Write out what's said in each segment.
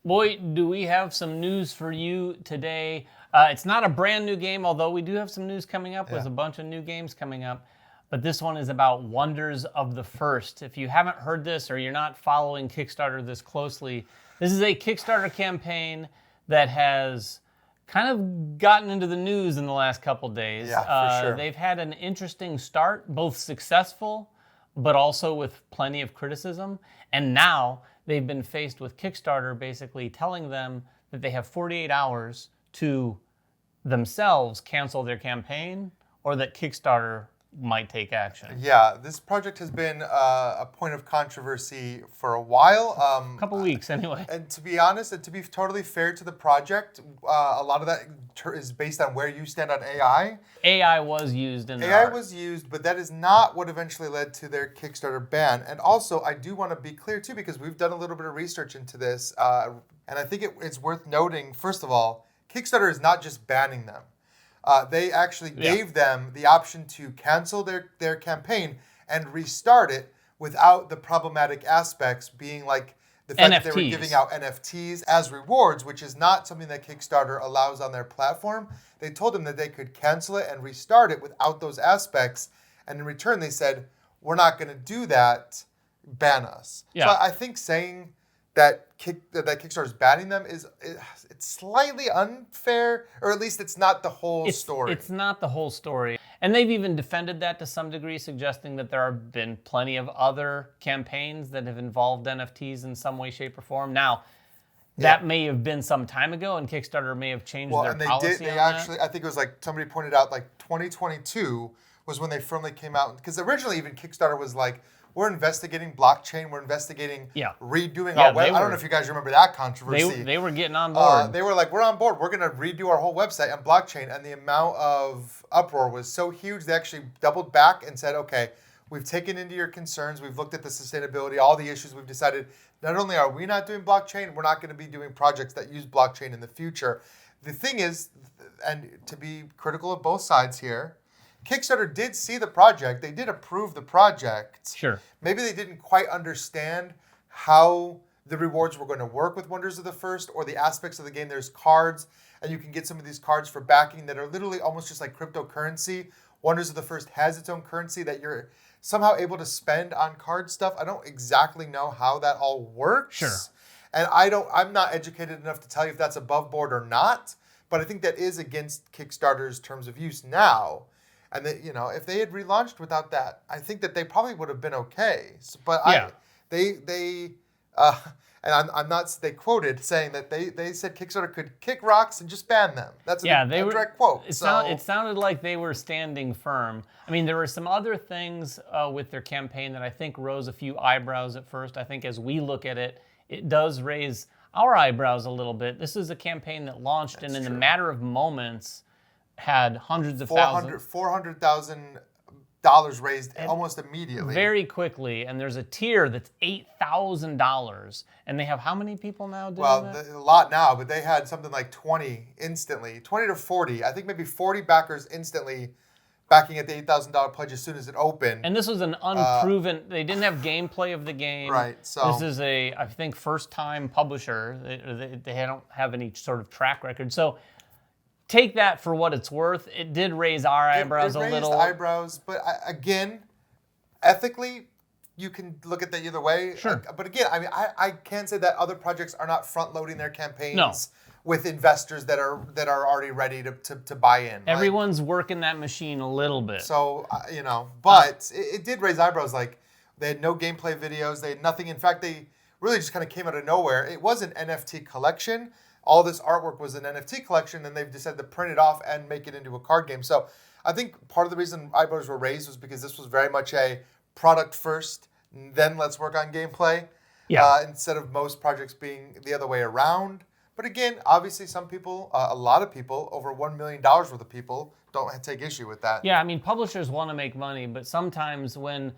Boy, do we have some news for you today. It's not a brand new game, although we do have some news coming up. There's a bunch of new games coming up. But this one is about Wonders of the First. If you haven't heard this or you're not following Kickstarter this closely, this is a Kickstarter campaign that has kind of gotten into the news in the last couple days. Yeah, for sure. They've had an interesting start, both successful, but also with plenty of criticism. And now they've been faced with Kickstarter basically telling them that they have 48 hours to themselves cancel their campaign or that Kickstarter might take action. Yeah, this project has been a point of controversy for a while. A couple weeks, anyway. And to be honest, and to be totally fair to the project, a lot of that is based on where you stand on AI. AI was used in AI was used, but that is not what eventually led to their Kickstarter ban. And also, I do want to be clear, too, because we've done a little bit of research into this, and I think it's worth noting, first of all, Kickstarter is not just banning them. They actually gave them the option to cancel their campaign and restart it without the problematic aspects being like the fact that they were giving out NFTs as rewards, which is not something that Kickstarter allows on their platform. They told them that they could cancel it and restart it without those aspects. And in return, they said, we're not going to do that, ban us. Yeah. So I think saying that Kickstarter is banning them it's slightly unfair, or at least it's not the whole story. It's not the whole story. And they've even defended that to some degree, suggesting that there have been plenty of other campaigns that have involved NFTs in some way, shape, or form. Now, that may have been some time ago, and Kickstarter may have changed their policy on that. I think it was like somebody pointed out, like 2022 was when they firmly came out, because originally even Kickstarter was like, we're investigating blockchain. We're investigating redoing our web. I don't know if you guys remember that controversy. They were getting on board. They were like, we're on board. We're going to redo our whole website on blockchain. And the amount of uproar was so huge, they actually doubled back and said, okay, we've taken into your concerns. We've looked at the sustainability, all the issues. We've decided not only are we not doing blockchain, we're not going to be doing projects that use blockchain in the future. The thing is, and to be critical of both sides here, Kickstarter did see the project. They did approve the project. Sure. Maybe they didn't quite understand how the rewards were going to work with Wonders of the First, or the aspects of the game. There's cards, and you can get some of these cards for backing that are literally almost just like cryptocurrency. Wonders of the First has its own currency that you're somehow able to spend on card stuff. I don't exactly know how that all works. Sure. And I'm not educated enough to tell you if that's above board or not, but I think that is against Kickstarter's terms of use now. And that, if they had relaunched without that, I think that they probably would have been okay. But they quoted saying that they said Kickstarter could kick rocks and just ban them. That's a direct quote. It sounded like they were standing firm. I mean, there were some other things with their campaign that I think rose a few eyebrows at first. I think as we look at it, it does raise our eyebrows a little bit. This is a campaign that launched and in a matter of moments had hundreds of thousands. $400,000 raised almost immediately. Very quickly. And there's a tier that's $8,000. And they have how many people now doing that? A lot now, but they had something like 20 instantly. 20 to 40. I think maybe 40 backers instantly backing at the $8,000 pledge as soon as it opened. And this was an unproven, they didn't have gameplay of the game. Right. So this is I think, first-time publisher. They don't have any sort of track record. So take that for what it's worth. It did raise our eyebrows a little. It raised eyebrows, but again, ethically, you can look at that either way. Sure. But again, I mean, I can't say that other projects are not front-loading their campaigns with investors that are already ready to buy in. Everyone's working that machine a little bit. So, but it did raise eyebrows. Like, they had no gameplay videos. They had nothing. In fact, they really just kind of came out of nowhere. It was an NFT collection. All this artwork was an NFT collection, and they've decided to print it off and make it into a card game. So I think part of the reason eyebrows were raised was because this was very much a product first, then let's work on gameplay, instead of most projects being the other way around. But again, obviously some people, a lot of people, over $1 million worth of people, don't take issue with that. Yeah, I mean, publishers want to make money, but sometimes when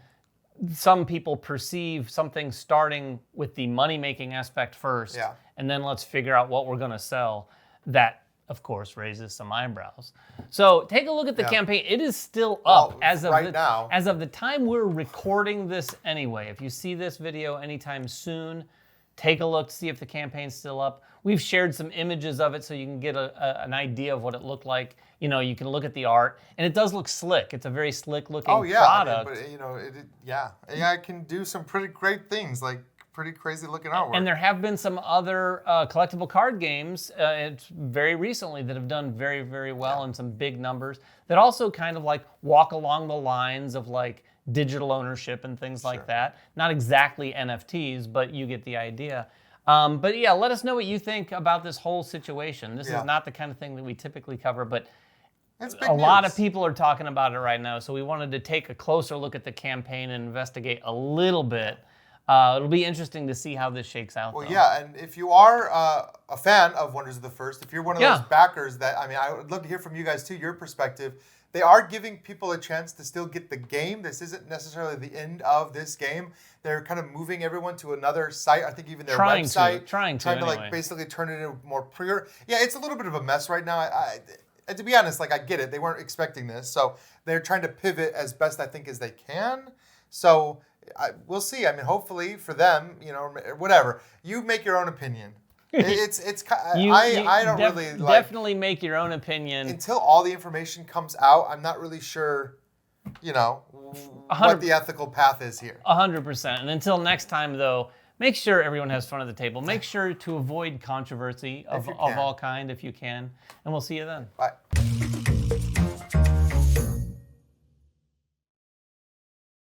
some people perceive something starting with the money-making aspect first, and then let's figure out what we're going to sell, that, of course, raises some eyebrows. So take a look at the campaign. It is still up as of now. As of the time we're recording this anyway. If you see this video anytime soon, take a look to see if the campaign's still up. We've shared some images of it so you can get an idea of what it looked like. You know, you can look at the art, and it does look slick. It's a very slick-looking product. I mean, but you know, AI can do some pretty great things, like pretty crazy-looking artwork. And there have been some other collectible card games very recently that have done very, very well in some big numbers that also kind of like walk along the lines of like digital ownership and things like that. Not exactly NFTs, but you get the idea. But yeah, let us know what you think about this whole situation. This is not the kind of thing that we typically cover, but a lot of people are talking about it right now. So we wanted to take a closer look at the campaign and investigate a little bit. It'll be interesting to see how this shakes out. Well, yeah, and if you are a fan of Wonders of the First, if you're one of those backers that, I mean, I would love to hear from you guys too, your perspective. They are giving people a chance to still get the game. This isn't necessarily the end of this game. They're kind of moving everyone to another site. I think even their website. Trying to anyway. Like basically turn it into more pre-order. Yeah, it's a little bit of a mess right now. To be honest, like I get it. They weren't expecting this. So they're trying to pivot as best I think as they can. So we'll see. I mean, hopefully for them, you know, whatever. You make your own opinion. I don't really like, definitely make your own opinion until all the information comes out. I'm not really sure, you know, what the ethical path is here. 100%. And until next time, though, make sure everyone has fun at the table. Make sure to avoid controversy of all kind if you can. And we'll see you then. Bye.